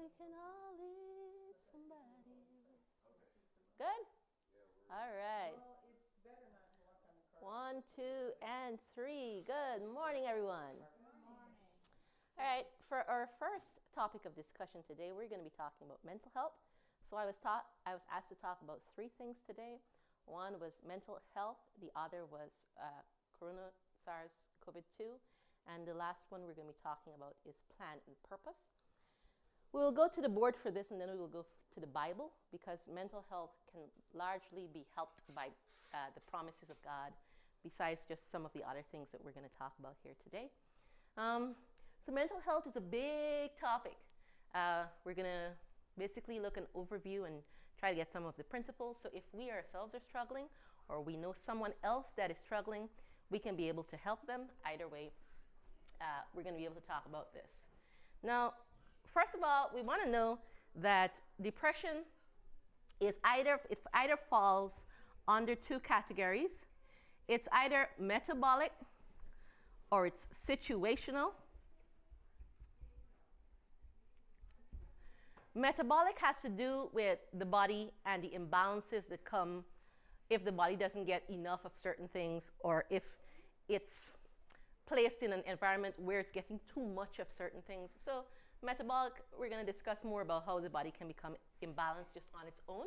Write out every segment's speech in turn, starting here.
we can all lead somebody. Good? All right. Well, it's better not to walk on the car. 1, 2, and 3. Good morning, everyone. Good morning. All right, for our first topic of discussion today, we're going to be talking about mental health. So I was asked to talk about 3 things today. One was mental health, the other was Corona SARS-CoV-2, and the last one we're going to be talking about is plan and purpose. We'll go to the board for this, and then we will go to the Bible, because mental health can largely be helped by the promises of God, besides just some of the other things that we're going to talk about here today. So mental health is a big topic. We're going to basically look an overview and try to get some of the principles. So if we ourselves are struggling, or we know someone else that is struggling, we can be able to help them. Either way, we're going to be able to talk about this. Now, first of all, we want to know that depression is either falls under 2 categories. It's either metabolic or it's situational. Metabolic has to do with the body and the imbalances that come if the body doesn't get enough of certain things, or if it's placed in an environment where it's getting too much of certain things. So metabolic, we're going to discuss more about how the body can become imbalanced just on its own.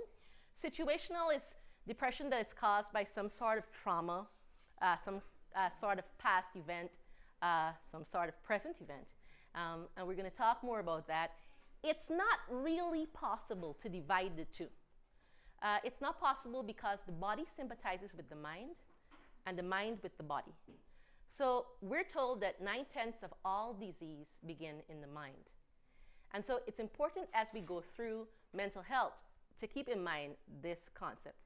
Situational is depression that is caused by some sort of trauma, some sort of past event, some sort of present event. And we're going to talk more about that. It's not really possible to divide the 2. It's not possible because the body sympathizes with the mind and the mind with the body. So we're told that 9/10 of all disease begin in the mind. And so it's important as we go through mental health to keep in mind this concept.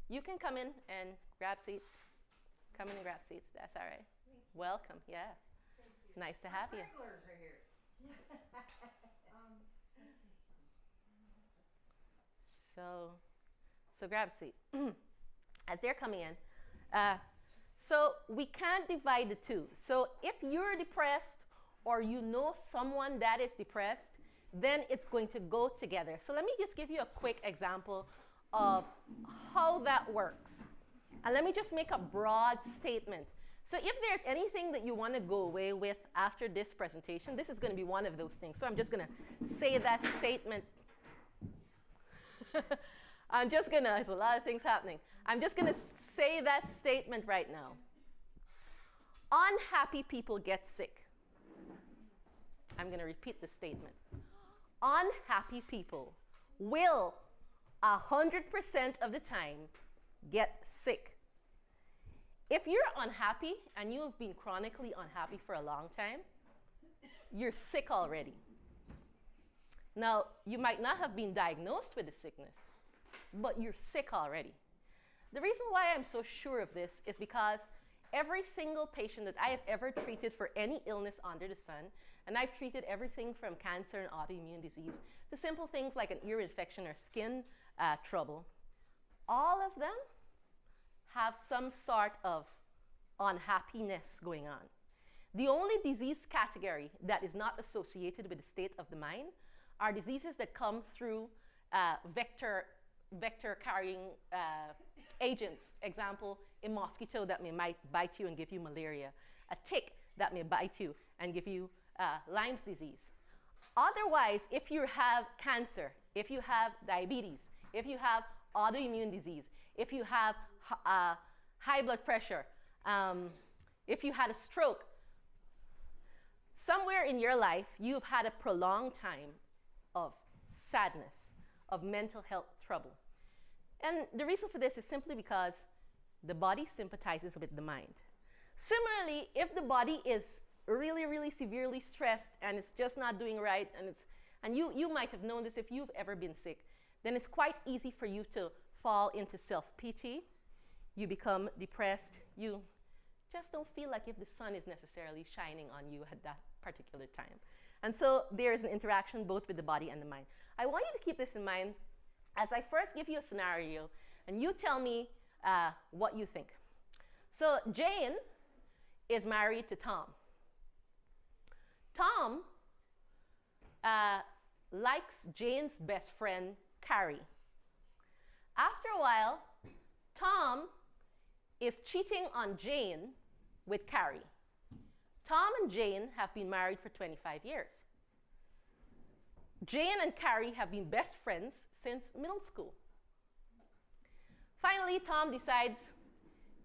You can come in and grab seats. Come in and grab seats. That's all right. Welcome. Yeah. Nice to have you. Regulars are here. So grab a seat. As they're coming in. So we can't divide the 2. So if you're depressed or you know someone that is depressed, then it's going to go together. So let me just give you a quick example of how that works. And let me just make a broad statement. So if there's anything that you want to go away with after this presentation, this is going to be one of those things. So I'm just going to say that statement. There's a lot of things happening. I'm just going to say that statement right now. Unhappy people get sick. I'm going to repeat the statement. Unhappy people will 100% of the time get sick. If you're unhappy and you have been chronically unhappy for a long time, you're sick already. Now, you might not have been diagnosed with the sickness, but you're sick already. The reason why I'm so sure of this is because every single patient that I have ever treated for any illness under the sun, and I've treated everything from cancer and autoimmune disease to simple things like an ear infection or skin trouble, all of them have some sort of unhappiness going on. The only disease category that is not associated with the state of the mind are diseases that come through vector-carrying agents. Example, a mosquito that might bite you and give you malaria, a tick that may bite you and give you Lyme's disease. Otherwise, if you have cancer, if you have diabetes, if you have autoimmune disease, if you have high blood pressure, if you had a stroke, somewhere in your life, you've had a prolonged time of sadness, of mental health trouble. And the reason for this is simply because the body sympathizes with the mind. Similarly, if the body is really, really severely stressed and it's just not doing right, and you might have known this if you've ever been sick, then it's quite easy for you to fall into self-pity. You become depressed. You just don't feel like if the sun is necessarily shining on you at that particular time. And so there is an interaction both with the body and the mind. I want you to keep this in mind as I first give you a scenario, and you tell me what you think. So Jane is married to Tom. Tom likes Jane's best friend, Carrie. After a while, Tom is cheating on Jane with Carrie. Tom and Jane have been married for 25 years. Jane and Carrie have been best friends since middle school. Finally, Tom decides,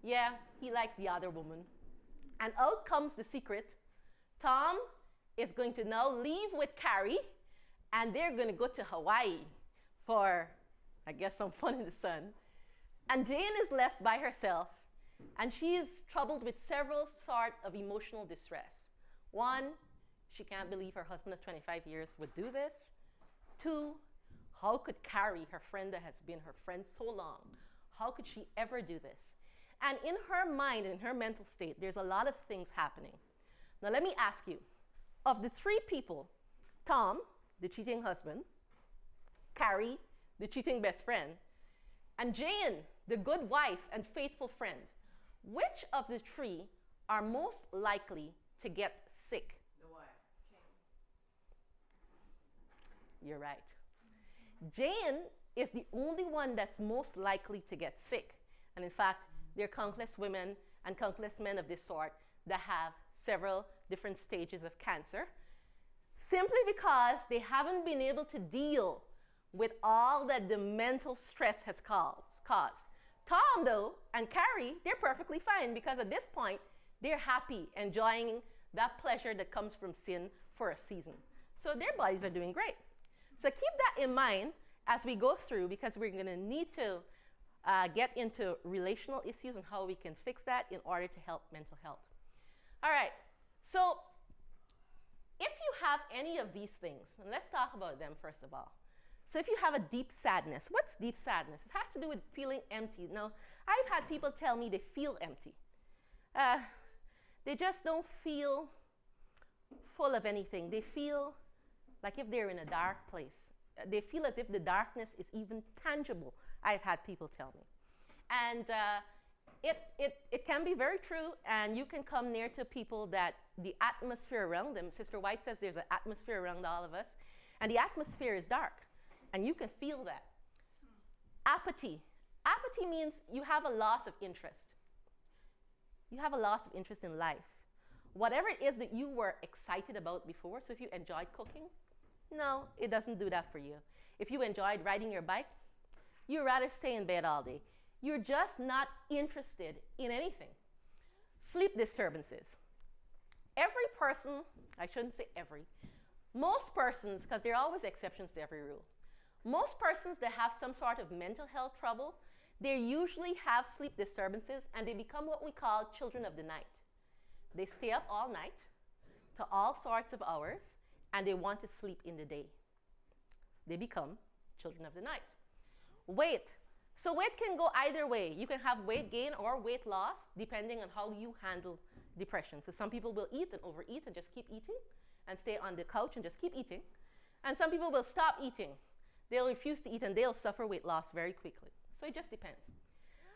yeah, he likes the other woman. And out comes the secret. Tom is going to now leave with Carrie, and they're going to go to Hawaii for, I guess, some fun in the sun. And Jane is left by herself, and she is troubled with several sorts of emotional distress. One, she can't believe her husband of 25 years would do this. Two, how could Carrie, her friend that has been her friend so long, how could she ever do this? And in her mind, in her mental state, there's a lot of things happening. Now let me ask you, of the three people, Tom, the cheating husband, Carrie, the cheating best friend, and Jane, the good wife and faithful friend, which of the three are most likely to get sick? The wife. You're right. Jane is the only one that's most likely to get sick. And in fact, there are countless women and countless men of this sort that have several different stages of cancer, simply because they haven't been able to deal with all that the mental stress has caused. Tom, though, and Carrie, they're perfectly fine, because at this point, they're happy, enjoying that pleasure that comes from sin for a season. So their bodies are doing great. So keep that in mind as we go through, because we're going to need to get into relational issues and how we can fix that in order to help mental health. All right, so if you have any of these things, and let's talk about them first of all. So if you have a deep sadness, what's deep sadness? It has to do with feeling empty. Now, I've had people tell me they feel empty. They just don't feel full of anything. They feel like if they're in a dark place. They feel as if the darkness is even tangible, I've had people tell me. And it can be very true, and you can come near to people that the atmosphere around them, Sister White says there's an atmosphere around all of us, and the atmosphere is dark, and you can feel that. Apathy. Apathy means you have a loss of interest. You have a loss of interest in life. Whatever it is that you were excited about before, so if you enjoyed cooking, no, it doesn't do that for you. If you enjoyed riding your bike, you'd rather stay in bed all day. You're just not interested in anything. Sleep disturbances. Every person, I shouldn't say every, most persons, because there are always exceptions to every rule, most persons that have some sort of mental health trouble, they usually have sleep disturbances, and they become what we call children of the night. They stay up all night to all sorts of hours, and they want to sleep in the day. So they become children of the night. Weight. So weight can go either way. You can have weight gain or weight loss depending on how you handle depression. So some people will eat and overeat and just keep eating and stay on the couch and just keep eating. And some people will stop eating. They'll refuse to eat and they'll suffer weight loss very quickly. So it just depends.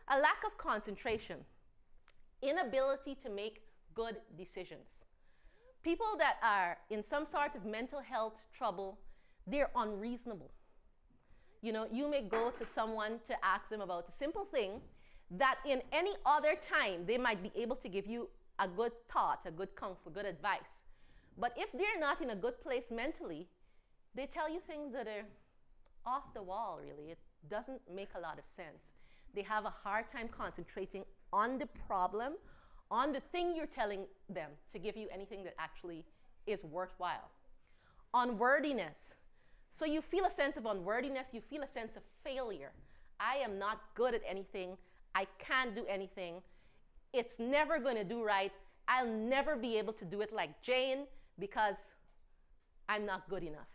A lack of concentration. Inability to make good decisions. People that are in some sort of mental health trouble, they're unreasonable. You know, you may go to someone to ask them about a simple thing that in any other time they might be able to give you a good thought, a good counsel, good advice. But if they're not in a good place mentally, they tell you things that are off the wall, really. It doesn't make a lot of sense. They have a hard time concentrating on the problem, on the thing you're telling them, to give you anything that actually is worthwhile. Unworthiness. So you feel a sense of unworthiness, you feel a sense of failure. I am not good at anything, I can't do anything, it's never going to do right, I'll never be able to do it like Jane because I'm not good enough.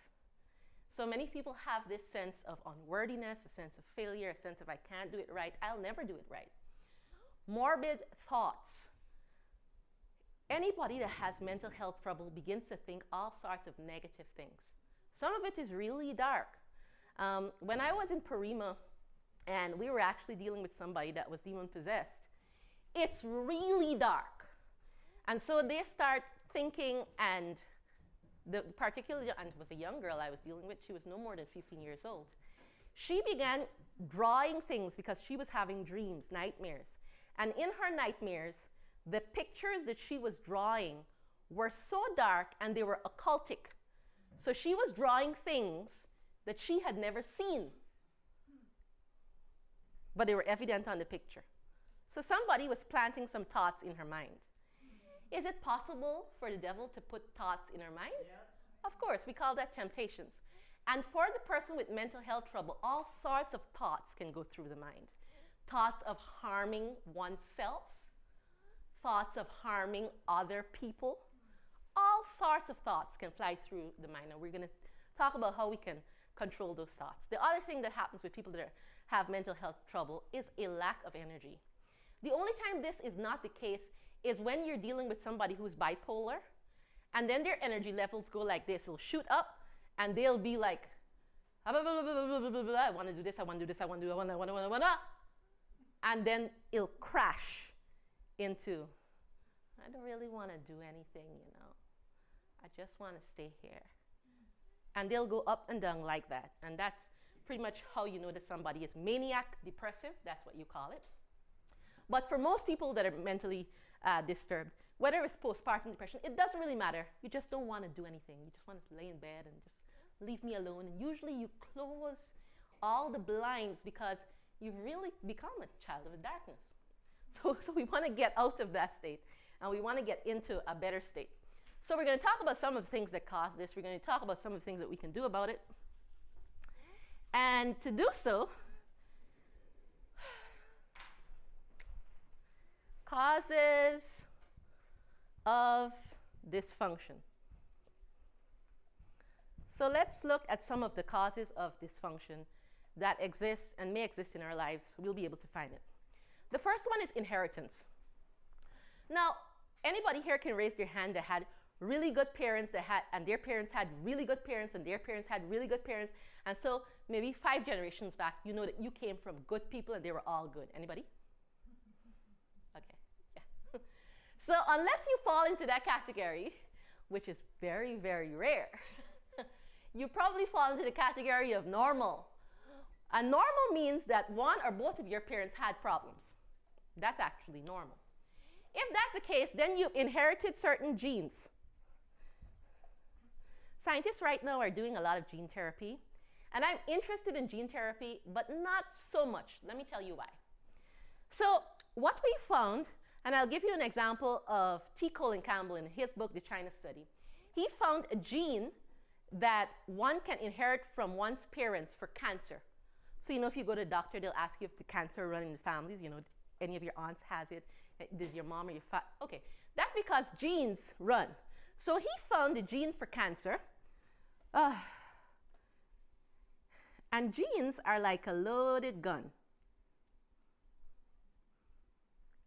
So many people have this sense of unworthiness, a sense of failure, a sense of I can't do it right, I'll never do it right. Morbid thoughts. Anybody that has mental health trouble begins to think all sorts of negative things. Some of it is really dark. When I was in Parima and we were actually dealing with somebody that was demon-possessed, it's really dark. And so they start thinking and the particular, and it was a young girl I was dealing with, she was no more than 15 years old. She began drawing things because she was having dreams, nightmares. And in her nightmares, the pictures that she was drawing were so dark and they were occultic. So she was drawing things that she had never seen, but they were evident on the picture. So somebody was planting some thoughts in her mind. Is it possible for the devil to put thoughts in our minds? Yeah. Of course, we call that temptations. And for the person with mental health trouble, all sorts of thoughts can go through the mind. Thoughts of harming oneself, thoughts of harming other people. All sorts of thoughts can fly through the mind, and we're going to talk about how we can control those thoughts. The other thing that happens with people that have mental health trouble is a lack of energy. The only time this is not the case is when you're dealing with somebody who's bipolar, and then their energy levels go like this. It'll shoot up, and they'll be like, blah, blah, blah, blah, blah, blah, blah, I want to do this, I want to do this, I want to do, I want to, and then it'll crash into, I don't really want to do anything, you know. I just want to stay here. And they'll go up and down like that. And that's pretty much how you know that somebody is maniac depressive. That's what you call it. But for most people that are mentally disturbed, whether it's postpartum depression, it doesn't really matter. You just don't want to do anything. You just want to lay in bed and just leave me alone. And usually you close all the blinds because you've really become a child of the darkness. So we want to get out of that state, and we want to get into a better state. So we're going to talk about some of the things that cause this. We're going to talk about some of the things that we can do about it. And to do so, causes of dysfunction. So let's look at some of the causes of dysfunction that exist and may exist in our lives. We'll be able to find it. The first one is inheritance. Now, anybody here can raise their hand that had really good parents and their parents had really good parents and their parents had really good parents. And so maybe 5 generations back, you know that you came from good people and they were all good. Anybody? Okay, yeah. So unless you fall into that category, which is very, very rare, you probably fall into the category of normal. And normal means that one or both of your parents had problems. That's actually normal. If that's the case, then you've inherited certain genes. Scientists right now are doing a lot of gene therapy, and I'm interested in gene therapy, but not so much. Let me tell you why. So what we found, and I'll give you an example of T. Colin Campbell in his book, The China Study. He found a gene that one can inherit from one's parents for cancer. So, you know, if you go to the doctor, they'll ask you if the cancer run in the families, you know, any of your aunts has it, does your mom or your father? Okay, that's because genes run. So he found the gene for cancer. And genes are like a loaded gun.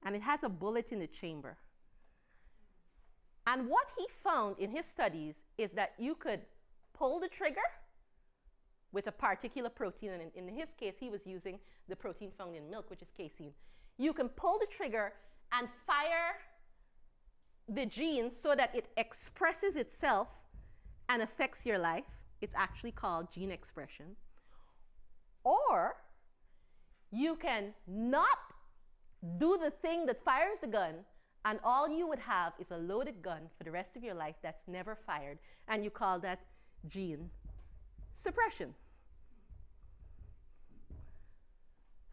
And it has a bullet in the chamber. And what he found in his studies is that you could pull the trigger with a particular protein. And in his case, he was using the protein found in milk, which is casein. You can pull the trigger and fire the gene so that it expresses itself and affects your life. It's actually called gene expression. Or you can not do the thing that fires the gun, and all you would have is a loaded gun for the rest of your life that's never fired, and you call that gene suppression.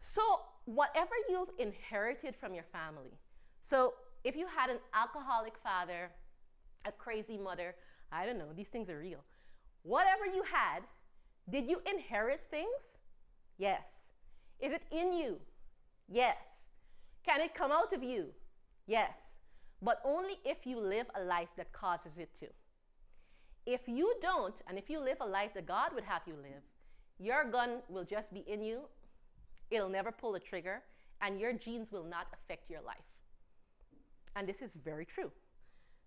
So whatever you've inherited from your family, so if you had an alcoholic father, a crazy mother, I don't know, these things are real. Whatever you had, did you inherit things? Yes. Is it in you? Yes. Can it come out of you? Yes. But only if you live a life that causes it to. If you don't, and if you live a life that God would have you live, your gun will just be in you. It'll never pull the trigger, and your genes will not affect your life. And this is very true.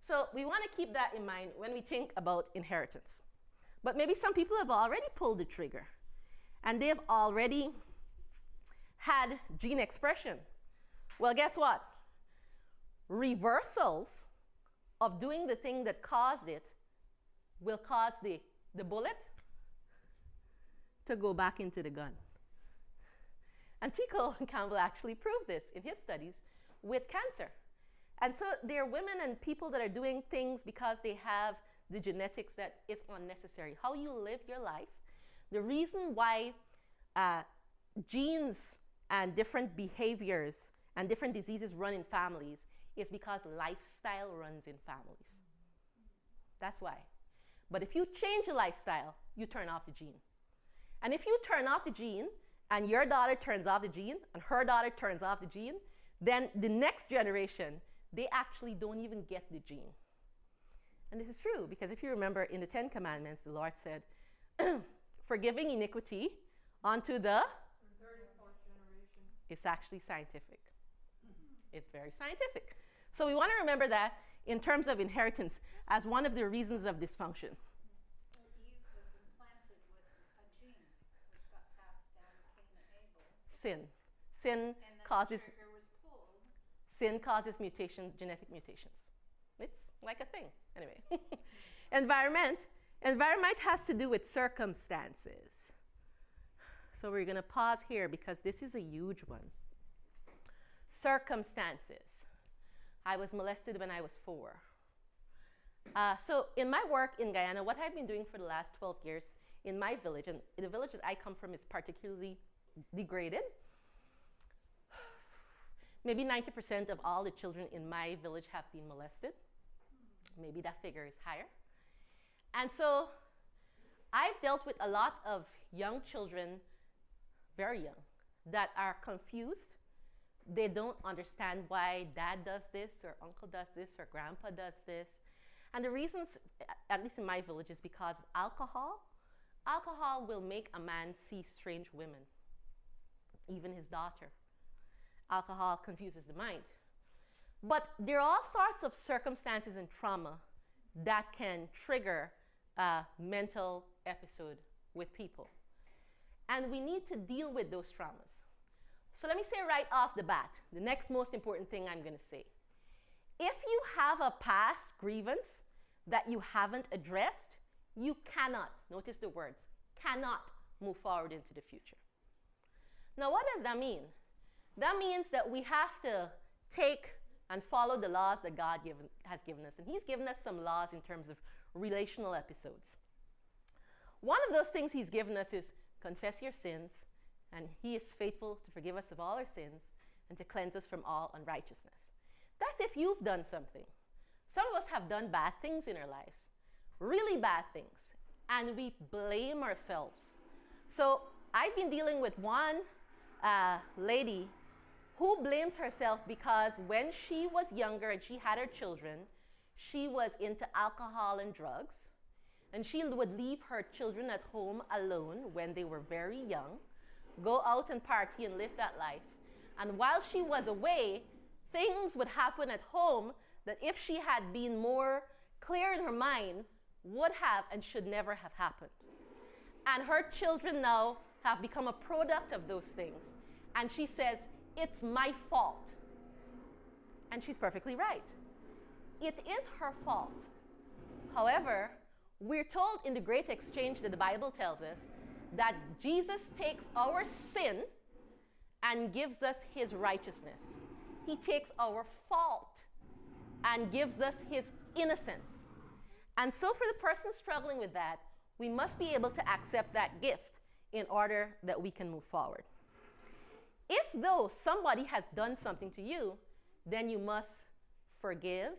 So we want to keep that in mind when we think about inheritance. But maybe some people have already pulled the trigger, and they've already had gene expression. Well, guess what? Reversals of doing the thing that caused it will cause the bullet to go back into the gun. And Tico and Campbell actually proved this in his studies with cancer. And so there are women and people that are doing things because they have the genetics that is unnecessary. How you live your life, the reason why genes and different behaviors and different diseases run in families is because lifestyle runs in families. That's why. But if you change the lifestyle, you turn off the gene. And if you turn off the gene, and your daughter turns off the gene, and her daughter turns off the gene, then the next generation, they actually don't even get the gene. And this is true, because if you remember in the 10 Commandments, the Lord said, forgiving iniquity onto the Third and fourth generation. It's actually scientific. It's very scientific. So we want to remember that in terms of inheritance as one of the reasons of dysfunction. So Eve was implanted with a gene which got passed down to Cain and Abel. Sin. Sin And then causes the trigger was pulled. sin causes mutation, genetic mutations. It's like a thing. Anyway. Environment has to do with circumstances. So we're going to pause here because this is a huge one. Circumstances. I was molested when I was 4. So in my work in Guyana, what I've been doing for the last 12 years in my village, and the village that I come from is particularly degraded. Maybe 90% of all the children in my village have been molested. Maybe that figure is higher. And so I've dealt with a lot of young children, very young, that are confused. They don't understand why dad does this, or uncle does this, or grandpa does this. And the reasons, at least in my village, is because of alcohol. Alcohol will make a man see strange women, even his daughter. Alcohol confuses the mind. But there are all sorts of circumstances and trauma that can trigger a mental episode with people. And we need to deal with those traumas. So let me say right off the bat, the next most important thing I'm going to say. If you have a past grievance that you haven't addressed, you cannot, notice the words, cannot move forward into the future. Now, what does that mean? That means that we have to take and follow the laws that God has given us. And He's given us some laws in terms of relational episodes. One of those things He's given us is confess your sins, and He is faithful to forgive us of all our sins and to cleanse us from all unrighteousness. That's if you've done something. Some of us have done bad things in our lives, really bad things, and we blame ourselves. So I've been dealing with one lady who blames herself because when she was younger and she had her children, she was into alcohol and drugs, and she would leave her children at home alone when they were very young, go out and party and live that life. And while she was away, things would happen at home that if she had been more clear in her mind, would have and should never have happened. And her children now have become a product of those things. And she says, it's my fault. And she's perfectly right. It is her fault. However, we're told in the great exchange that the Bible tells us that Jesus takes our sin and gives us His righteousness. He takes our fault and gives us His innocence. And so for the person struggling with that, we must be able to accept that gift in order that we can move forward. If though somebody has done something to you, then you must forgive,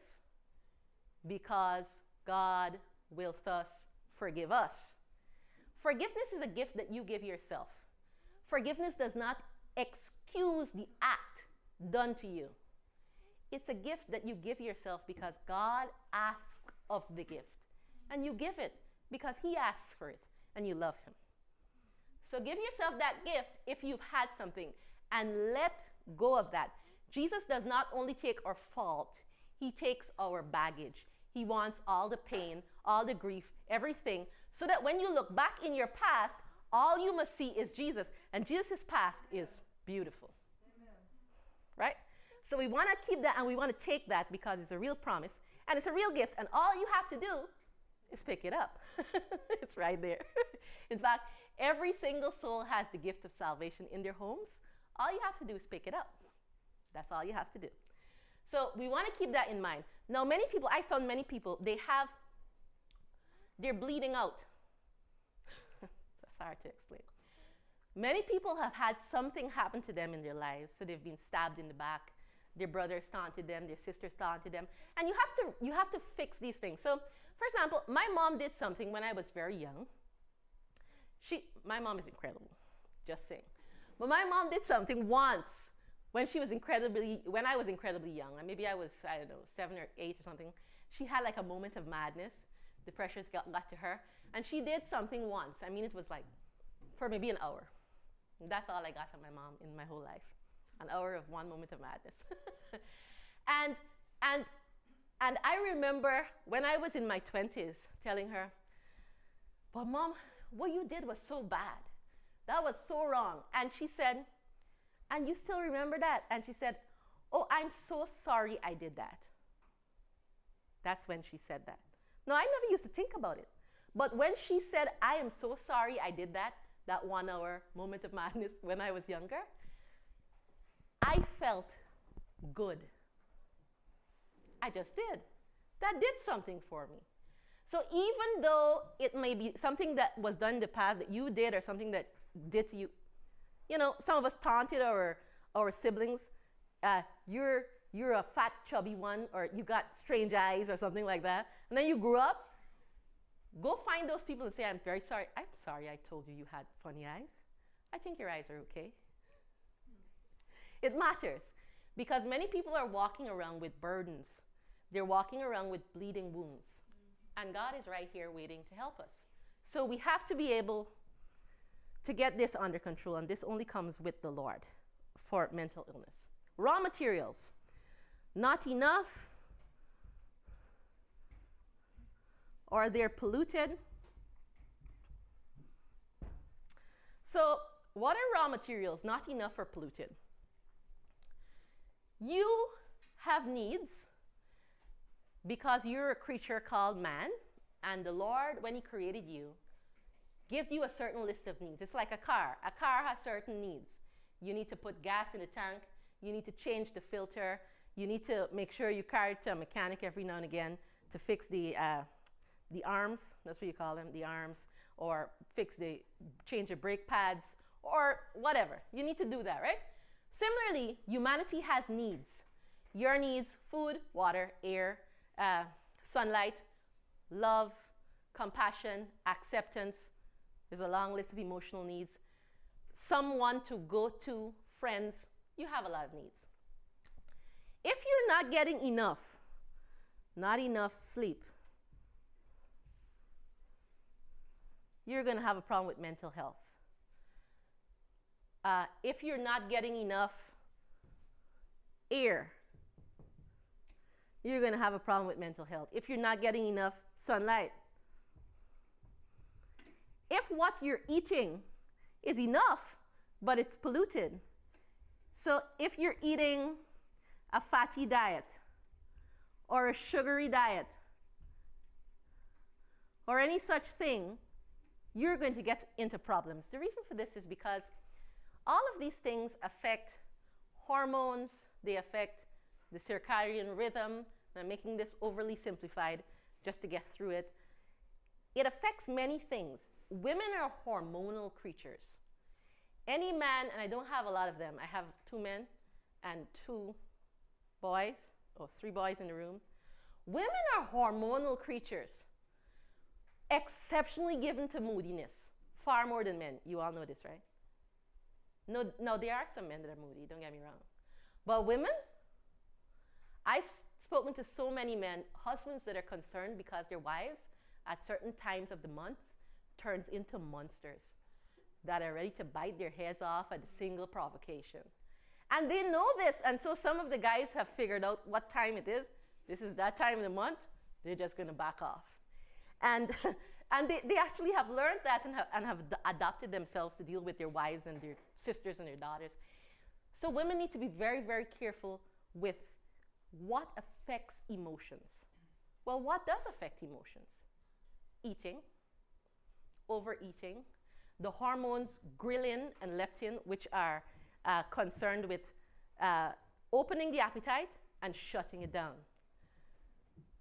because God will thus forgive us. Forgiveness is a gift that you give yourself. Forgiveness does not excuse the act done to you. It's a gift that you give yourself because God asks of the gift. And you give it because He asks for it and you love Him. So give yourself that gift if you've had something, and let go of that. Jesus does not only take our fault, He takes our baggage. He wants all the pain, all the grief, everything, so that when you look back in your past, all you must see is Jesus, and Jesus' past is beautiful. Amen. Right? So we want to keep that, and we want to take that because it's a real promise, and it's a real gift, and all you have to do is pick it up. It's right there. In fact, every single soul has the gift of salvation in their homes. All you have to do is pick it up. That's all you have to do. So we want to keep that in mind. Now, many people, I found many people, they're bleeding out. That's hard to explain. Many people have had something happen to them in their lives. So they've been stabbed in the back. Their brother taunted them. Their sister taunted them. And you have to fix these things. So, for example, my mom did something when I was very young. My mom is incredible, just saying. But my mom did something once when I was incredibly young. Maybe I was, I don't know, 7 or 8 or something. She had like a moment of madness. The pressures got to her. And she did something once. I mean, it was like for maybe an hour. And that's all I got from my mom in my whole life. An hour of one moment of madness. and I remember when I was in my 20s telling her, but Mom, what you did was so bad. That was so wrong. And she said, and you still remember that? And she said, oh, I'm so sorry I did that. That's when she said that. No, I never used to think about it. But when she said, I am so sorry I did that 1 hour moment of madness when I was younger, I felt good. I just did. That did something for me. So even though it may be something that was done in the past that you did or something that did to you, you know, some of us taunted our siblings. You're a fat, chubby one, or you got strange eyes or something like that. And then you grew up. Go find those people and say, I'm very sorry. I'm sorry I told you had funny eyes. I think your eyes are okay. It matters because many people are walking around with burdens. They're walking around with bleeding wounds. And God is right here waiting to help us. So we have to be able to get this under control, and this only comes with the Lord for mental illness. Raw materials, not enough, or they're polluted. So what are raw materials? Not enough or polluted. You have needs because you're a creature called man, and the Lord, when he created you, gave you a certain list of needs. It's like a car. A car has certain needs. You need to put gas in the tank. You need to change the filter. You need to make sure you carry it to a mechanic every now and again to fix the arms. That's what you call them, the arms. Or change the brake pads, or whatever. You need to do that, right? Similarly, humanity has needs. Your needs: food, water, air, sunlight, love, compassion, acceptance. There's a long list of emotional needs. Someone to go to, friends. You have a lot of needs. If you're not getting enough, not enough sleep, you're going to have a problem with mental health. If you're not getting enough air, you're going to have a problem with mental health. If you're not getting enough sunlight, if what you're eating is enough, but it's polluted. So if you're eating a fatty diet or a sugary diet or any such thing, you're going to get into problems. The reason for this is because all of these things affect hormones, they affect the circadian rhythm. I'm making this overly simplified just to get through it. It affects many things. Women are hormonal creatures. Any man, and I don't have a lot of them, I have 2 men and 2 boys, or 3 boys in the room. Women are hormonal creatures, exceptionally given to moodiness, far more than men. You all know this, right? No, there are some men that are moody, don't get me wrong. But women, I've spoken to so many men, husbands that are concerned because their wives, at certain times of the month, turns into monsters that are ready to bite their heads off at a single provocation. And they know this, and so some of the guys have figured out what time it is. This is that time of the month. They're just going to back off. And they actually have learned that and have adopted themselves to deal with their wives and their sisters and their daughters. So women need to be very, very careful with what affects emotions. Well, what does affect emotions? eating, overeating, the hormones ghrelin and leptin, which are concerned with opening the appetite and shutting it down.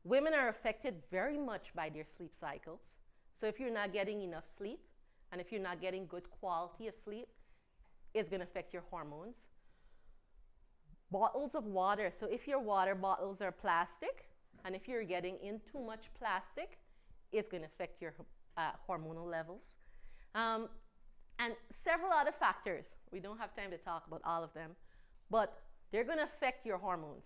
Women are affected very much by their sleep cycles. So if you're not getting enough sleep, and if you're not getting good quality of sleep, it's going to affect your hormones. Bottles of water. So if your water bottles are plastic, and if you're getting in too much plastic, it's going to affect your hormonal levels. And several other factors. We don't have time to talk about all of them, but they're going to affect your hormones.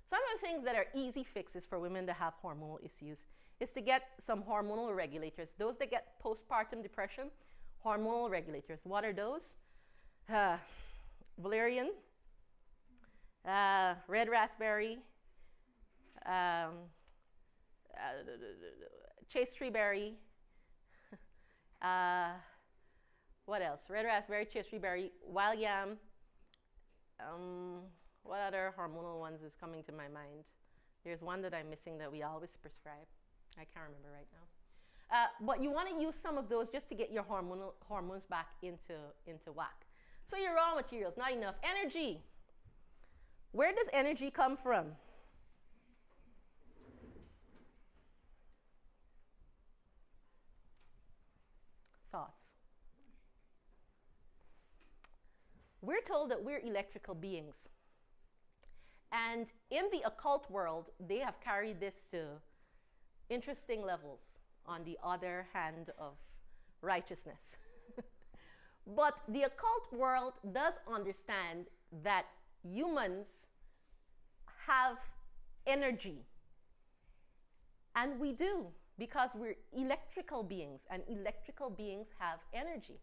Some of the things that are easy fixes for women that have hormonal issues is to get some hormonal regulators. Those that get postpartum depression, hormonal regulators. What are those? Valerian, red raspberry, chase tree berry, what else? Red raspberry, chase tree berry, wild yam. What other hormonal ones is coming to my mind? There's one that I'm missing that we always prescribe. I can't remember right now. But you want to use some of those just to get your hormones back into whack. So your raw materials, not enough. Energy. Where does energy come from? Thoughts. We're told that we're electrical beings. And in the occult world, they have carried this to interesting levels on the other hand of righteousness. But the occult world does understand that humans have energy. And we do, because we're electrical beings, and electrical beings have energy.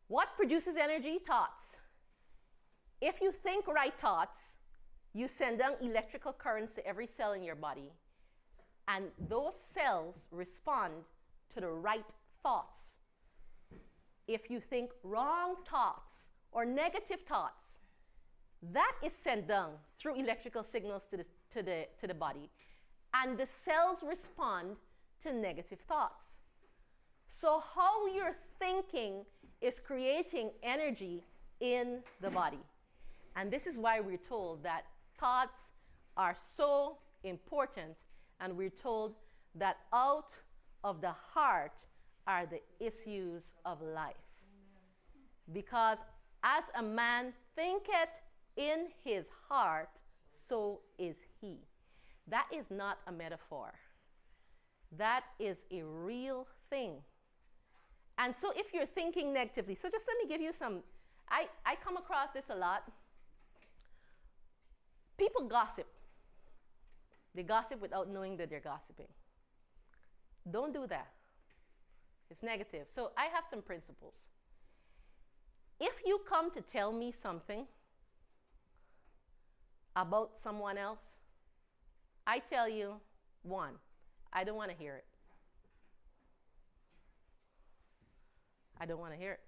What produces energy? Thoughts. If you think right thoughts, you send down electrical currents to every cell in your body, and those cells respond to the right thoughts. If you think wrong thoughts or negative thoughts, that is sent down through electrical signals to the body, and the cells respond to negative thoughts. So how you're thinking is creating energy in the body. And this is why we're told that thoughts are so important, and we're told that out of the heart are the issues of life. Because as a man thinketh in his heart, so is he. That is not a metaphor. That is a real thing. And so if you're thinking negatively, so just let me give you some, I come across this a lot. People gossip. They gossip without knowing that they're gossiping. Don't do that. It's negative. So I have some principles. If you come to tell me something about someone else, I tell you, one, I don't want to hear it. I don't want to hear it.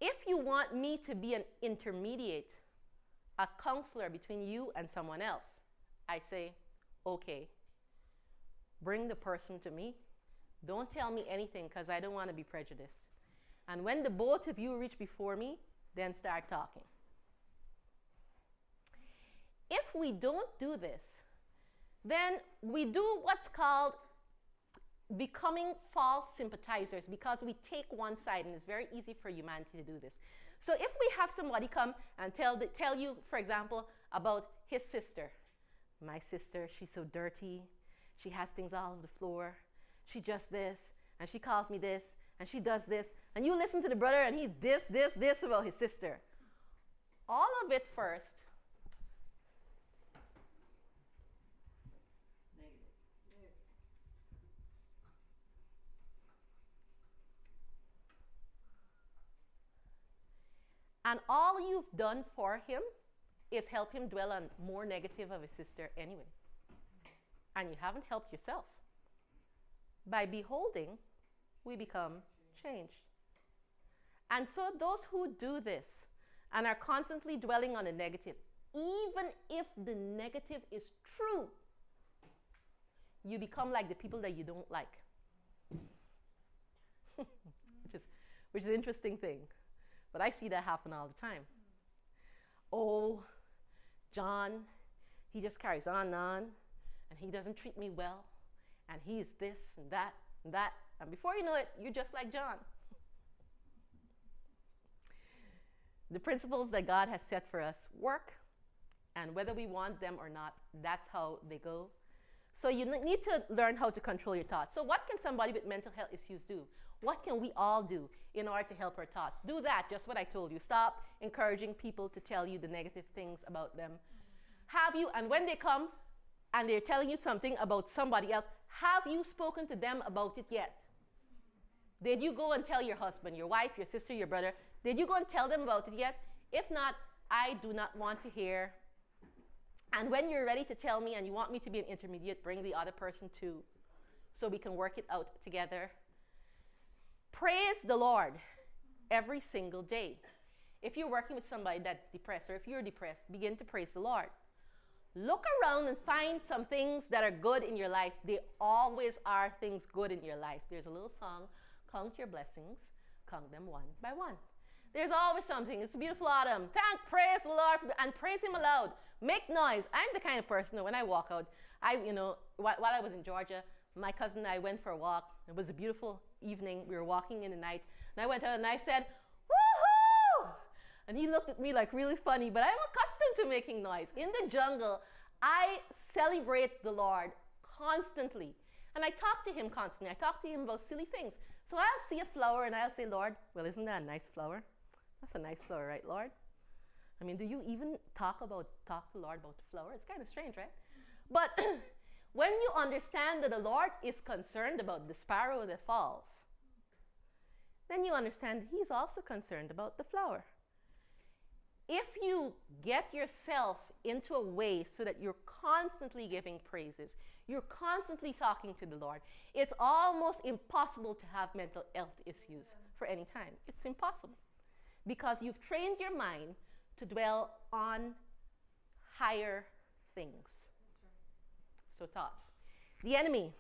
If you want me to be an intermediate, a counselor between you and someone else, I say, okay, bring the person to me. Don't tell me anything, because I don't want to be prejudiced. And when the both of you reach before me, then start talking. If we don't do this, then we do what's called becoming false sympathizers, because we take one side, and it's very easy for humanity to do this. So if we have somebody come and tell you, for example, about his sister. My sister, she's so dirty. She has things all over the floor. She just this, and she calls me this, and she does this. And you listen to the brother, and he this about his sister. All of it first. And all you've done for him is help him dwell on more negative of his sister anyway. And you haven't helped yourself. By beholding, we become changed. And so those who do this and are constantly dwelling on the negative, even if the negative is true, you become like the people that you don't like. which is an interesting thing. But I see that happen all the time. Oh, John, he just carries on and on, and he doesn't treat me well, and he's this and that and that. And before you know it, you're just like John. The principles that God has set for us work, and whether we want them or not, that's how they go. So you need to learn how to control your thoughts. So what can somebody with mental health issues do? What can we all do in order to help our thoughts? Do that, just what I told you. Stop encouraging people to tell you the negative things about them. And when they come and they're telling you something about somebody else, have you spoken to them about it yet? Did you go and tell your husband, your wife, your sister, your brother? Did you go and tell them about it yet? If not, I do not want to hear. And when you're ready to tell me and you want me to be an intermediate, bring the other person too, so we can work it out together. Praise the Lord every single day. If you're working with somebody that's depressed, or if you're depressed, begin to praise the Lord. Look around and find some things that are good in your life. There always are things good in your life. There's a little song, count your blessings, count them one by one. There's always something. It's a beautiful autumn. Praise the Lord, and praise Him aloud. Make noise. I'm the kind of person that when I walk out, while I was in Georgia, my cousin and I went for a walk. It was a beautiful evening. We were walking in the night, and I went out and I said, "Woohoo!" And he looked at me like really funny, but I'm accustomed to making noise. In the jungle, I celebrate the Lord constantly. And I talk to Him constantly. I talk to Him about silly things. So I'll see a flower and I'll say, "Lord, well, isn't that a nice flower? That's a nice flower, right, Lord?" I mean, do you even talk to the Lord about the flower? It's kind of strange, right? But when you understand that the Lord is concerned about the sparrow that falls, then you understand that He's also concerned about the flower. If you get yourself into a way so that you're constantly giving praises, you're constantly talking to the Lord, it's almost impossible to have mental health issues for any time. It's impossible. Because you've trained your mind to dwell on higher things. So thoughts. The enemy.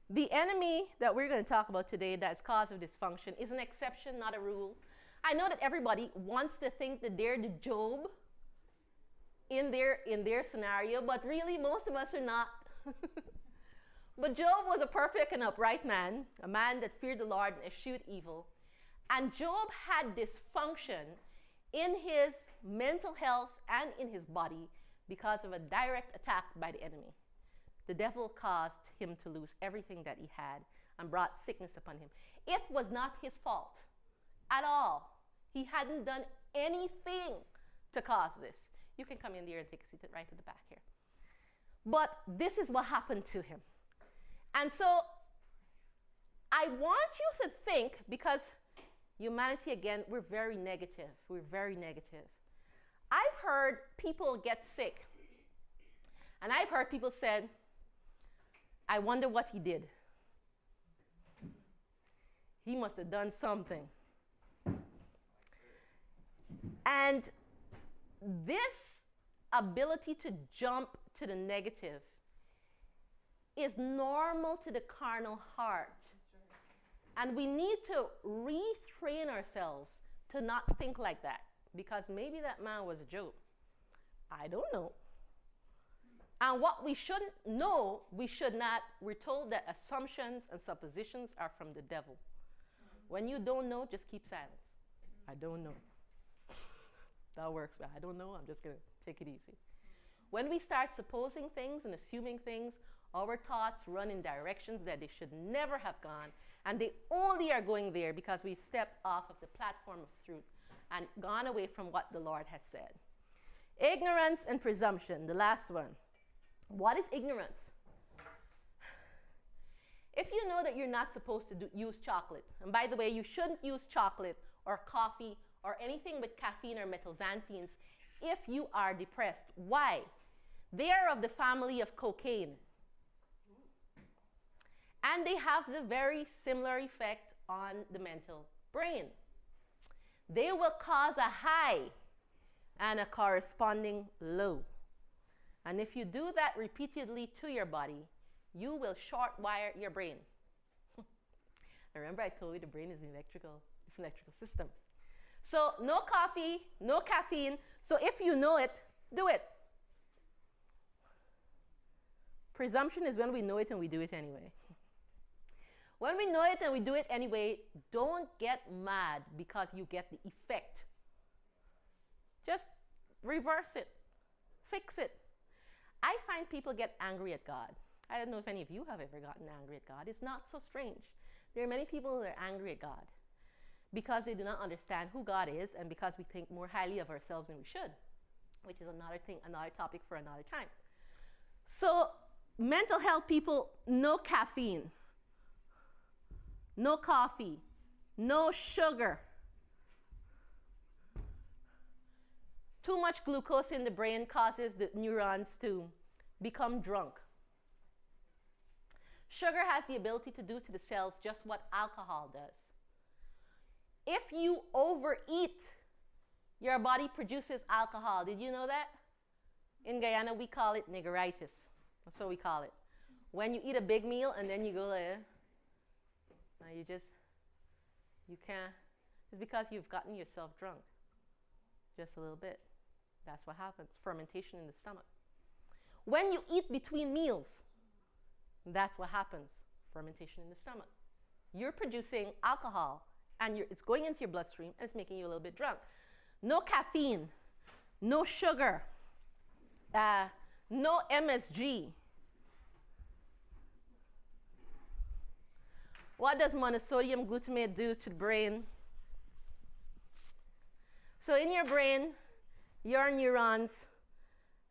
The enemy that we're going to talk about today that's cause of dysfunction is an exception, not a rule. I know that everybody wants to think that they're the Job in their scenario, but really most of us are not. But Job was a perfect and upright man, a man that feared the Lord and eschewed evil. And Job had dysfunction in his mental health and in his body because of a direct attack by the enemy. The devil caused him to lose everything that he had and brought sickness upon him. It was not his fault at all. He hadn't done anything to cause this. You can come in there and take a seat right at the back here. But this is what happened to him. And so I want you to think, because humanity, again, we're very negative. We're very negative. I've heard people get sick. And I've heard people said, "I wonder what he did. He must have done something." And this ability to jump to the negative is normal to the carnal heart. And we need to retrain ourselves to not think like that, because maybe that man was a Job. I don't know. And what we shouldn't know, we should not. We're told that assumptions and suppositions are from the devil. When you don't know, just keep silence. I don't know. That works well. I don't know. I'm just going to take it easy. When we start supposing things and assuming things, our thoughts run in directions that they should never have gone. And they only are going there because we've stepped off of the platform of truth and gone away from what the Lord has said. Ignorance and presumption, the last one. What is ignorance? If you know that you're not supposed to use chocolate, and by the way, you shouldn't use chocolate or coffee or anything with caffeine or methyl-xanthines if you are depressed. Why? They are of the family of cocaine. And they have the very similar effect on the mental brain. They will cause a high and a corresponding low. And if you do that repeatedly to your body, you will short wire your brain. Remember I told you the brain is an electrical system. So no coffee, no caffeine. So if you know it, do it. Presumption is when we know it and we do it anyway. When we know it and we do it anyway, don't get mad because you get the effect. Just reverse it. Fix it. I find people get angry at God. I don't know if any of you have ever gotten angry at God. It's not so strange. There are many people that are angry at God because they do not understand who God is and because we think more highly of ourselves than we should, which is another topic for another time. So mental health people, no caffeine, no coffee, no sugar. Too much glucose in the brain causes the neurons to become drunk. Sugar has the ability to do to the cells just what alcohol does. If you overeat, your body produces alcohol. Did you know that? In Guyana, we call it niggeritis. That's what we call it. When you eat a big meal and then you go there, you can't. It's because you've gotten yourself drunk just a little bit. That's what happens. Fermentation in the stomach. When you eat between meals, that's what happens. Fermentation in the stomach. You're producing alcohol and it's going into your bloodstream and it's making you a little bit drunk. No caffeine, no sugar, no MSG. What does monosodium glutamate do to the brain? So in your brain, your neurons,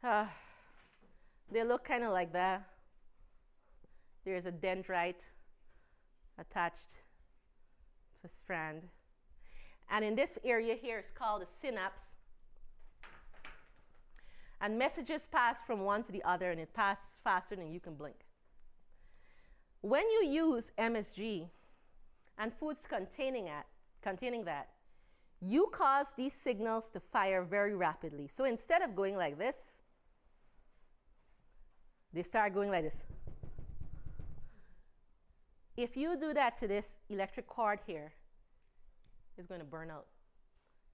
they look kind of like that. There's a dendrite attached to a strand. And in this area here, it's called a synapse. And messages pass from one to the other, and it passes faster than you can blink. When you use MSG and foods containing that, you cause these signals to fire very rapidly. So instead of going like this, they start going like this. If you do that to this electric cord here, it's going to burn out.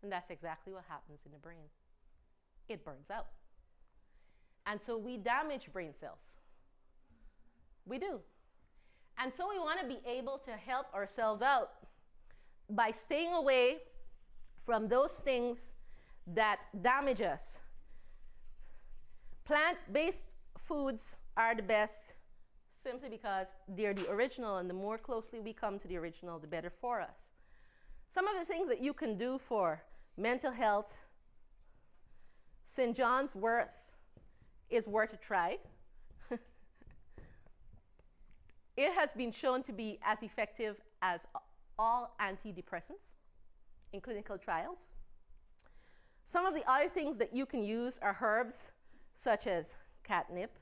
And that's exactly what happens in the brain. It burns out. And so we damage brain cells. We do. And so we want to be able to help ourselves out by staying away from those things that damage us. Plant-based foods are the best simply because they're the original, and the more closely we come to the original, the better for us. Some of the things that you can do for mental health, St. John's wort is worth a try. It has been shown to be as effective as all antidepressants in clinical trials. Some of the other things that you can use are herbs such as catnip,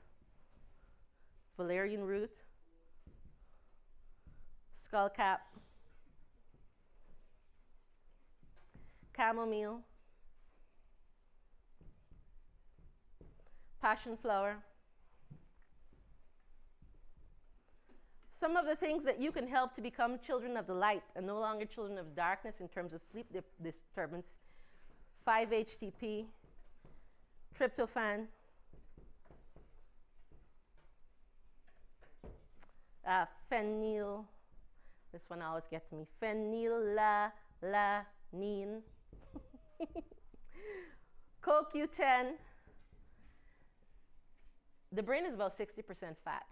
valerian root, skullcap, chamomile, passion flower. Some of the things that you can help to become children of the light and no longer children of darkness in terms of sleep disturbance: 5-HTP, tryptophan, phenyl, this one always gets me, phenylalanine, CoQ10. The brain is about 60% fat.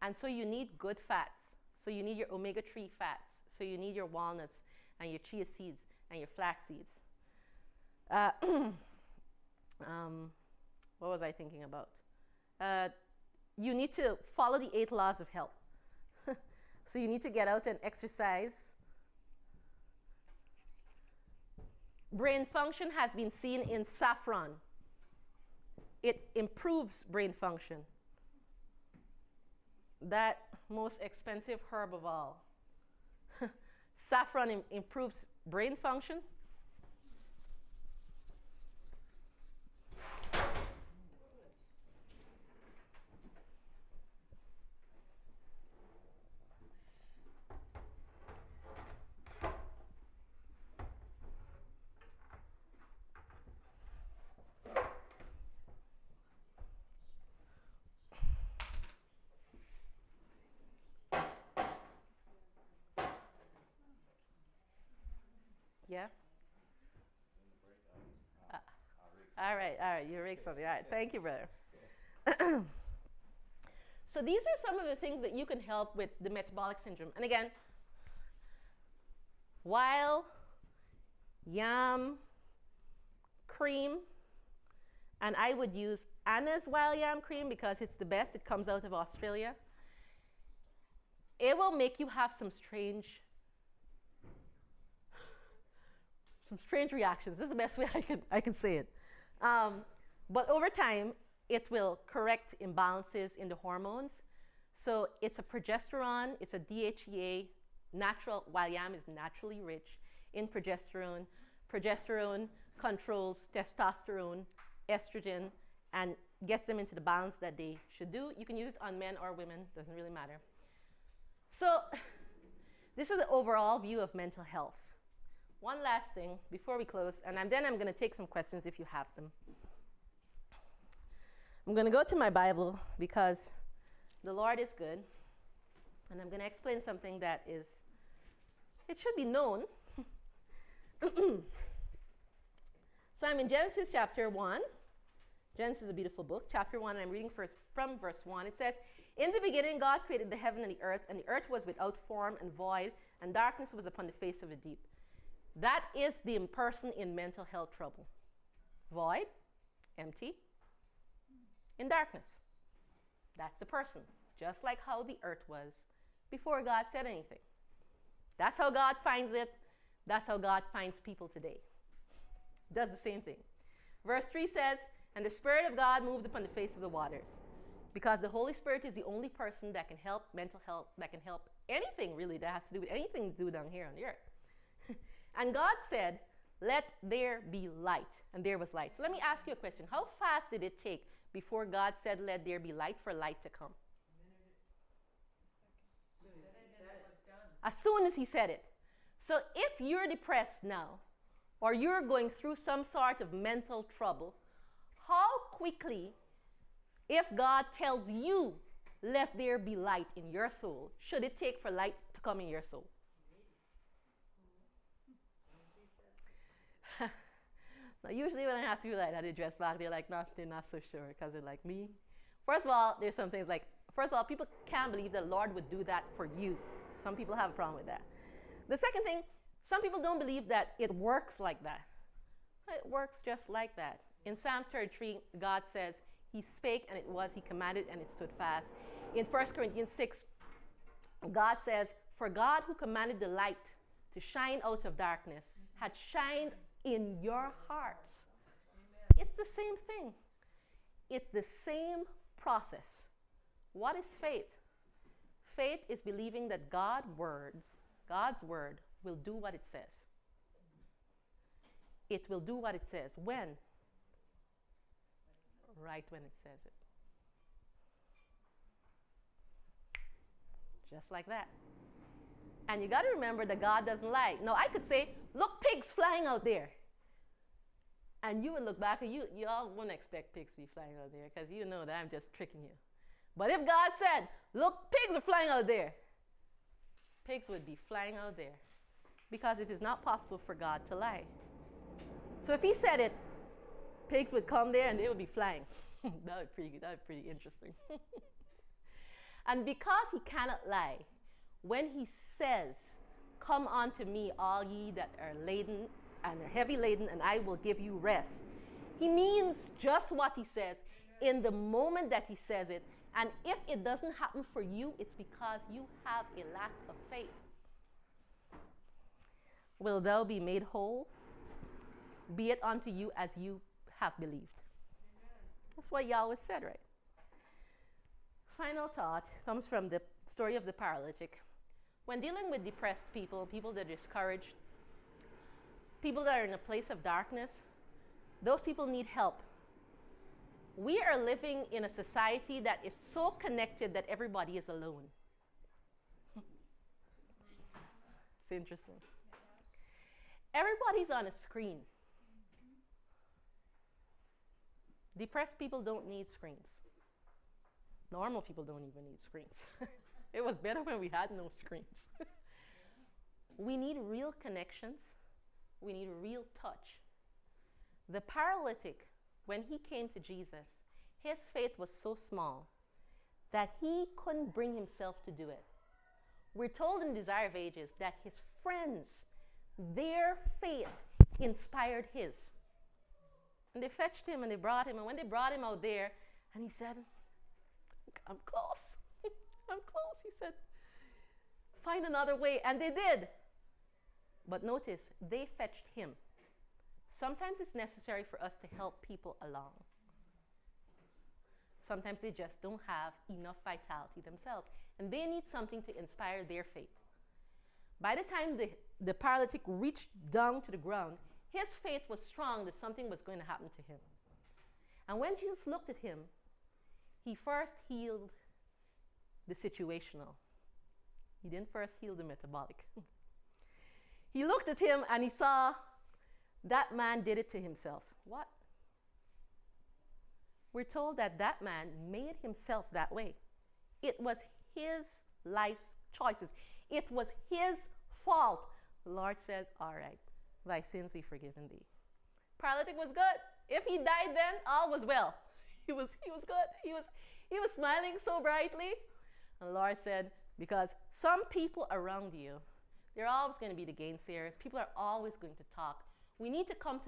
And so you need good fats. So you need your omega-3 fats. So you need your walnuts and your chia seeds and your flax seeds. What was I thinking about? You need to follow the 8 laws of health. So you need to get out and exercise. Brain function has been seen in saffron. It improves brain function. That most expensive herb of all. Saffron improves brain function. Yeah? All right, you rig something. All right, thank you, brother. So these are some of the things that you can help with the metabolic syndrome. And again, wild yam cream, and I would use Anna's wild yam cream because it's the best. It comes out of Australia. It will make you have some strange reactions. This is the best way I can say it. But over time, it will correct imbalances in the hormones. So it's a progesterone, it's a DHEA, natural, wild yam is naturally rich in progesterone. Progesterone controls testosterone, estrogen, and gets them into the balance that they should do. You can use it on men or women, doesn't really matter. So this is an overall view of mental health. One last thing before we close, and then I'm going to take some questions if you have them. I'm going to go to my Bible because the Lord is good, and I'm going to explain something that it should be known. So I'm in Genesis chapter 1. Genesis is a beautiful book. Chapter 1, and I'm reading from verse 1. It says, "In the beginning God created the heaven and the earth was without form and void, and darkness was upon the face of the deep." That is the person in mental health trouble. Void, empty, in darkness. That's the person. Just like how the earth was before God said anything. That's how God finds it. That's how God finds people today. Does the same thing. Verse 3 says, "And the Spirit of God moved upon the face of the waters." Because the Holy Spirit is the only person that can help mental health, that can help anything really that has to do with anything to do down here on the earth. And God said, "Let there be light." And there was light. So let me ask you a question. How fast did it take before God said, "Let there be light," for light to come? As soon as he said it. So if you're depressed now, or you're going through some sort of mental trouble, how quickly, if God tells you, "Let there be light in your soul," should it take for light to come in your soul? Now, usually when I ask people like that, they dress back, they're like, they're not so sure, because they're like me. First of all, there's some things like, first of all, people can't believe the Lord would do that for you. Some people have a problem with that. The second thing, some people don't believe that it works like that. It works just like that. In Psalms 33, God says, "He spake and it was, he commanded and it stood fast." In 1 Corinthians 6, God says, "For God who commanded the light to shine out of darkness had shined in your hearts." It's the same thing. It's the same process. What is faith? Faith is believing that God's word will do what it says. It will do what it says. When? Right when it says it. Just like that. And you got to remember that God doesn't lie. Now, I could say, "Look, pigs flying out there." And you would look back and you all wouldn't expect pigs to be flying out there because you know that I'm just tricking you. But if God said, "Look, pigs are flying out there," pigs would be flying out there because it is not possible for God to lie. So if he said it, pigs would come there and they would be flying. That would be pretty interesting. And because he cannot lie, when he says, "Come unto me, all ye that are laden and are heavy laden, and I will give you rest," he means just what he says in the moment that he says it. And if it doesn't happen for you, it's because you have a lack of faith. "Will thou be made whole? Be it unto you as you have believed." That's what Yahweh said, right? Final thought comes from the story of the paralytic. When dealing with depressed people, people that are discouraged, people that are in a place of darkness, those people need help. We are living in a society that is so connected that everybody is alone. It's interesting. Everybody's on a screen. Depressed people don't need screens. Normal people don't even need screens. It was better when we had no screens. We need real connections We need real touch. The paralytic, when he came to Jesus, his faith was so small that he couldn't bring himself to do it. We're told in Desire of Ages that his friends, their faith inspired his. And they fetched him and they brought him. And when they brought him out there, and he said, I'm close. I'm close. He said, find another way. And they did. But notice, they fetched him. Sometimes it's necessary for us to help people along. Sometimes they just don't have enough vitality themselves. And they need something to inspire their faith. By the time the paralytic reached down to the ground, his faith was strong that something was going to happen to him. And when Jesus looked at him, he first healed the situational. He didn't first heal the metabolic. He looked at him and he saw that man did it to himself. What? We're told that that man made himself that way. It was his life's choices. It was his fault. The Lord said, all right, thy sins be forgiven thee. Paralytic was good. If he died then, all was well. He was good. He was smiling so brightly. And the Lord said, because some people around you, they're always going to be the gainsayers. People are always going to talk. We need to come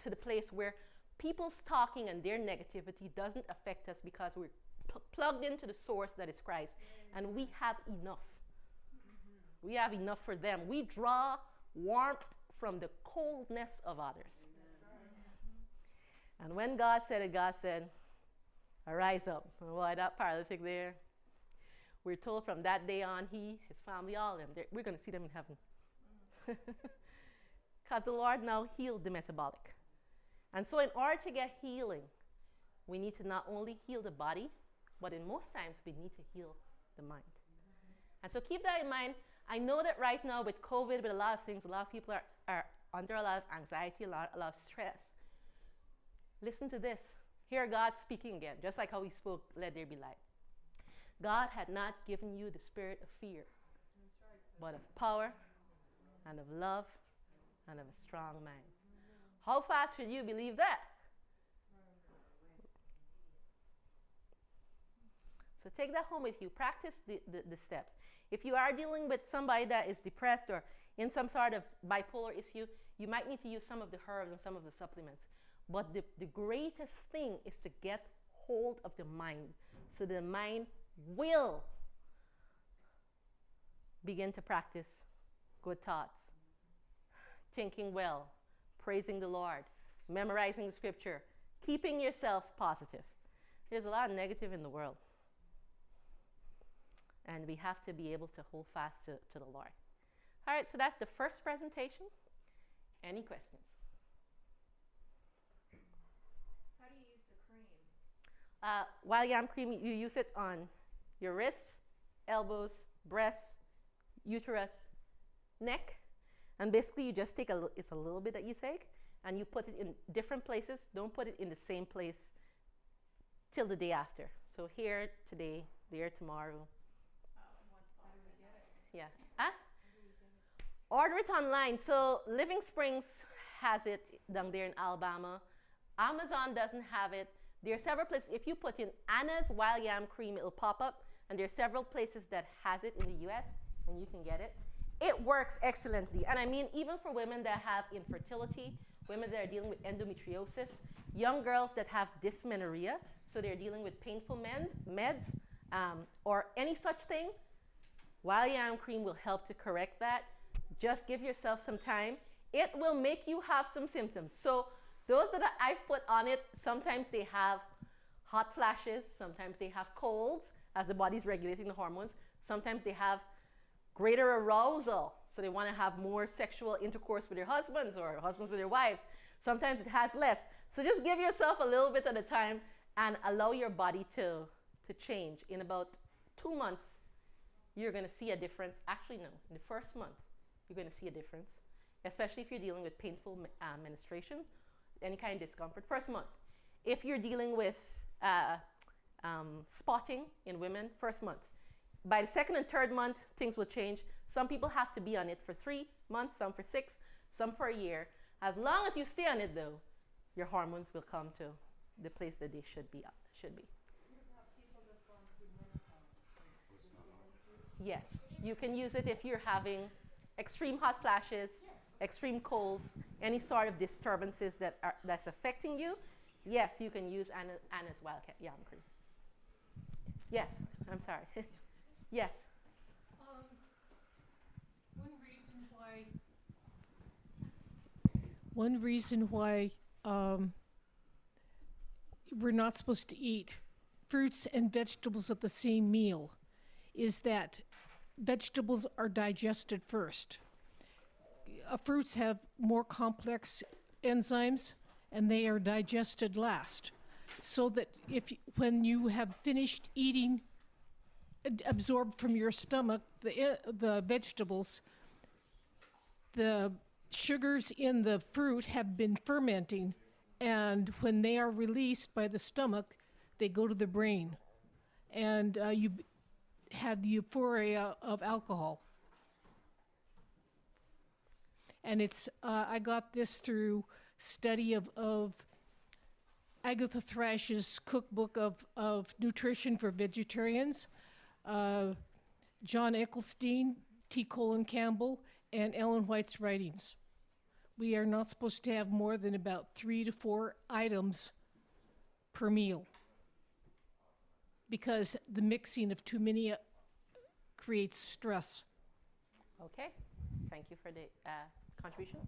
to the place where people's talking and their negativity doesn't affect us because we're plugged into the source that is Christ. And we have enough. We have enough for them. We draw warmth from the coldness of others. And when God said it, God said, arise up. And boy, that paralytic there, we're told from that day on, he, his family, all of them, we're going to see them in heaven. Because the Lord now healed the metabolic. And so in order to get healing, we need to not only heal the body, but in most times we need to heal the mind. And so keep that in mind. I know that right now with COVID, with a lot of things, a lot of people are under a lot of anxiety, a lot of stress. Listen to this. Hear God speaking again, just like how he spoke, let there be light. God had not given you the spirit of fear, but of power and of love and of a strong mind. How fast should you believe that? So take that home with you. Practice the steps. If you are dealing with somebody that is depressed or in some sort of bipolar issue, you might need to use some of the herbs and some of the supplements. But the greatest thing is to get hold of the mind, so the mind will begin to practice good thoughts, thinking well, praising the Lord, memorizing the scripture, keeping yourself positive. There's a lot of negative in the world. And we have to be able to hold fast to the Lord. All right, so that's the first presentation. Any questions? How do you use the cream? Wild yam cream, you use it on your wrists, elbows, breasts, uterus, neck. And basically you just take it's a little bit that you take, and you put it in different places. Don't put it in the same place till the day after. So here today, there tomorrow. Yeah. Huh? Order it online. So Living Springs has it down there in Alabama. Amazon doesn't have it. There are several places. If you put in Anna's Wild Yam Cream, it'll pop up. And there are several places that has it in the US, and you can get it. It works excellently. And I mean, even for women that have infertility, women that are dealing with endometriosis, young girls that have dysmenorrhea, so they're dealing with painful meds, or any such thing, Wild Yam Cream will help to correct that. Just give yourself some time. It will make you have some symptoms. So those that I've put on it, sometimes they have hot flashes, sometimes they have colds as the body's regulating the hormones. Sometimes they have greater arousal, so they want to have more sexual intercourse with their husbands or husbands with their wives. Sometimes it has less. So just give yourself a little bit at a time and allow your body to change. In about 2 months, you're going to see a difference. Actually, no, in the first month, you're going to see a difference, especially if you're dealing with painful menstruation, any kind of discomfort. First month. If you're dealing with spotting in women, first month. By the second and third month, things will change. Some people have to be on it for 3 months, some for 6, some for a year. As long as you stay on it, though, your hormones will come to the place that they should be. Yes, you can use it if you're having extreme hot flashes, extreme colds, any sort of disturbances that's affecting you. Yes, you can use Anna's Wildcat Yarn Cream. Yes, I'm sorry. Yes. One reason why we're not supposed to eat fruits and vegetables at the same meal is that vegetables are digested first. Fruits have more complex enzymes and they are digested last. So that when you have finished eating, absorbed from your stomach the vegetables, the sugars in the fruit have been fermenting, and when they are released by the stomach, they go to the brain, and you have the euphoria of alcohol. And it's I got this through study of Agatha Thrash's cookbook of nutrition for vegetarians, John Eccleston, T. Colin Campbell, and Ellen White's writings. We are not supposed to have more than about 3 to 4 items per meal because the mixing of too many creates stress. Okay, thank you for the contribution.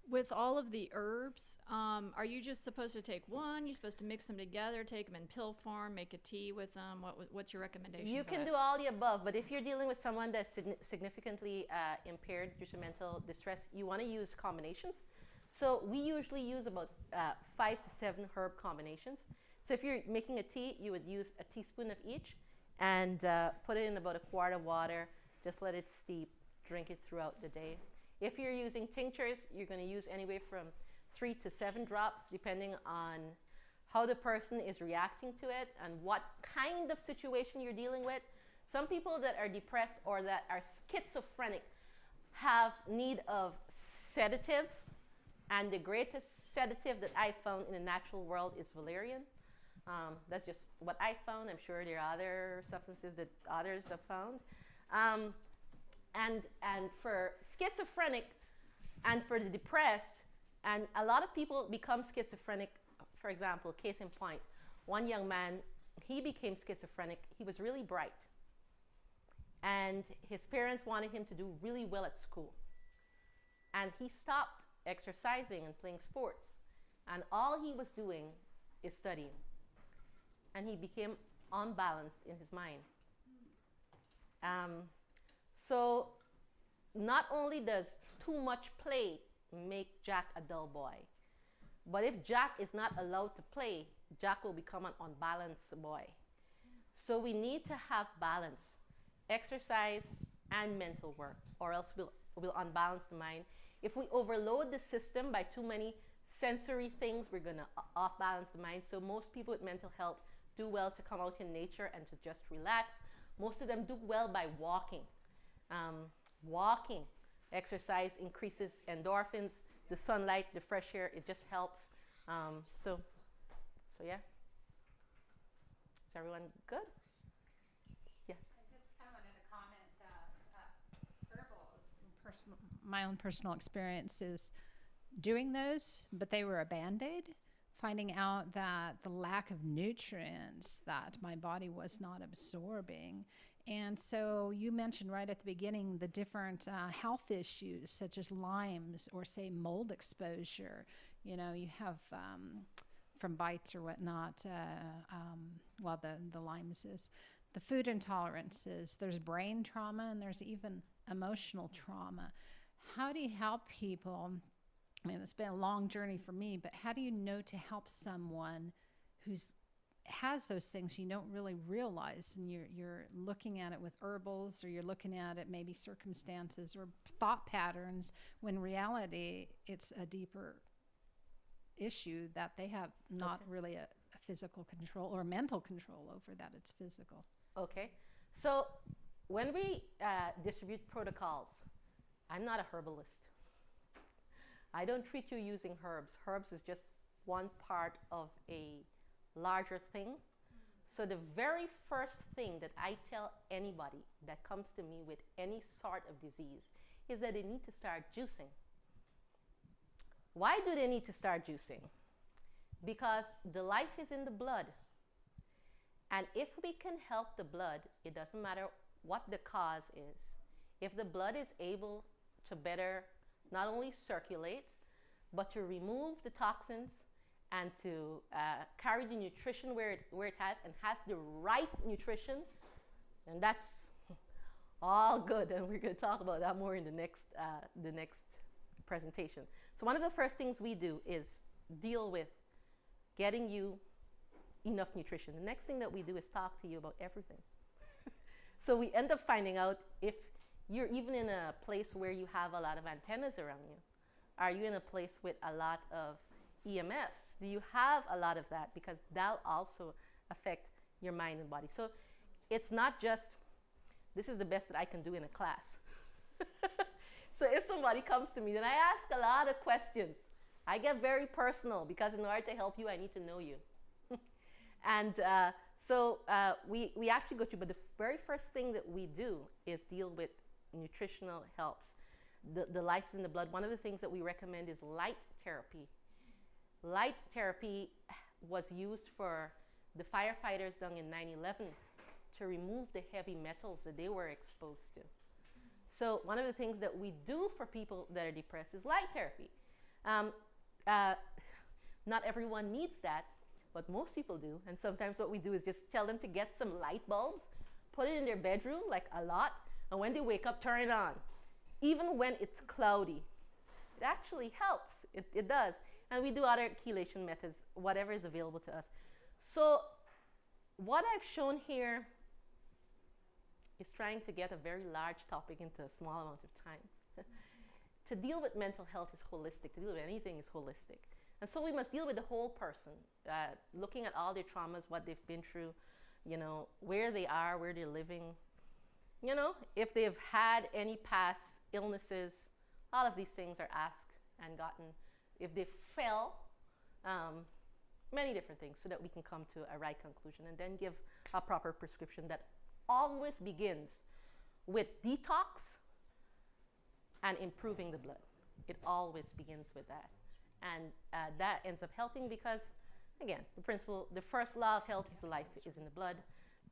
With all of the herbs, are you just supposed to take one? You're supposed to mix them together, take them in pill form, make a tea with them? What's your recommendation? You can do all the above, but if you're dealing with someone that's significantly impaired due to mental distress, you want to use combinations. So we usually use about 5 to 7 herb combinations. So if you're making a tea, you would use a teaspoon of each and put it in about a quart of water. Just let it steep. Drink it throughout the day. If you're using tinctures, you're going to use anywhere from 3 to 7 drops, depending on how the person is reacting to it and what kind of situation you're dealing with. Some people that are depressed or that are schizophrenic have need of sedative, and the greatest sedative that I found in the natural world is valerian. That's just what I found. I'm sure there are other substances that others have found. And for schizophrenic and for the depressed, and a lot of people become schizophrenic. For example, case in point, one young man, he became schizophrenic. He was really bright, and his parents wanted him to do really well at school, and he stopped exercising and playing sports, and all he was doing is studying, and he became unbalanced in his mind. So not only does too much play make Jack a dull boy, but if Jack is not allowed to play, Jack will become an unbalanced boy. So we need to have balance, exercise and mental work, or else we'll unbalance the mind. If we overload the system by too many sensory things, we're going to off-balance the mind. So most people with mental health do well to come out in nature and to just relax. Most of them do well by walking. Walking, exercise increases endorphins, the sunlight, the fresh air, it just helps. So yeah. Is everyone good? Yes. I wanted to comment that herbals, my own personal experience is doing those, but they were a Band-Aid. Finding out that the lack of nutrients that my body was not absorbing. And so you mentioned right at the beginning the different health issues such as Lyme's or say mold exposure. You know, you have from bites or whatnot, the Lyme's is. The food intolerances, there's brain trauma and there's even emotional trauma. How do you help people? I mean, it's been a long journey for me, but how do you know to help someone who's has those things you don't really realize, and you're looking at it with herbals, or you're looking at it maybe circumstances or thought patterns, when reality it's a deeper issue that they have not really a physical control or mental control over, that it's physical. Okay, so when we distribute protocols, I'm not a herbalist. I don't treat you using herbs. Herbs is just one part of a larger thing. So the very first thing that I tell anybody that comes to me with any sort of disease is that they need to start juicing. Why do they need to start juicing? Because the life is in the blood. And if we can help the blood, it doesn't matter what the cause is. If the blood is able to better not only circulate, but to remove the toxins and to carry the nutrition where it has and has the right nutrition, and that's all good. And we're going to talk about that more in the next presentation. So one of the first things we do is deal with getting you enough nutrition. The next thing that we do is talk to you about everything. So we end up finding out if you're even in a place where you have a lot of antennas around you. Are you in a place with a lot of EMFs? Do you have a lot of that? Because that'll also affect your mind and body. So it's not just, this is the best that I can do in a class. So if somebody comes to me, then I ask a lot of questions. I get very personal because in order to help you, I need to know you. And so we actually go through, but the very first thing that we do is deal with nutritional helps. The life's in the blood. One of the things that we recommend is light therapy. Light therapy was used for the firefighters down in 9/11 to remove the heavy metals that they were exposed to. So one of the things that we do for people that are depressed is light therapy. Not everyone needs that, but most people do. And sometimes what we do is just tell them to get some light bulbs, put it in their bedroom, like a lot, and when they wake up, turn it on. Even when it's cloudy. It actually helps. It does. And we do other chelation methods, whatever is available to us. So what I've shown here is trying to get a very large topic into a small amount of time. To deal with mental health is holistic. To deal with anything is holistic. And so we must deal with the whole person, looking at all their traumas, what they've been through, you know, where they are, where they're living, you know, if they've had any past illnesses. All of these things are asked and gotten. If they fell, many different things, so that we can come to a right conclusion and then give a proper prescription that always begins with detox and improving the blood. It always begins with that. And that ends up helping because, again, the principle, the first law of health is the life is in the blood.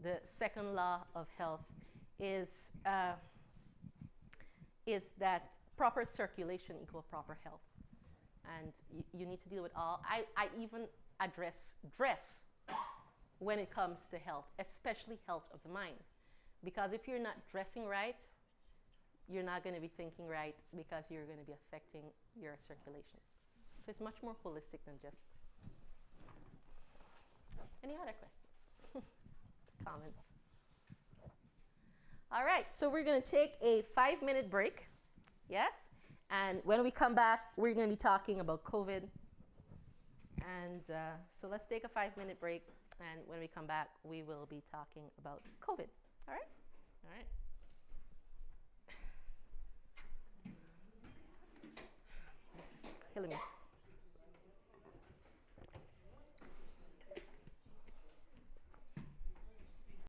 The second law of health is that proper circulation equals proper health. And you need to deal with all. I even address dress when it comes to health, especially health of the mind. Because if you're not dressing right, you're not going to be thinking right because you're going to be affecting your circulation. So it's much more holistic than just. Any other questions? Comments? All right, so we're going to take a 5-minute break. Yes? And when we come back, we're going to be talking about COVID. And so let's take a 5-minute break. And when we come back, we will be talking about COVID. All right? All right. This is killing me.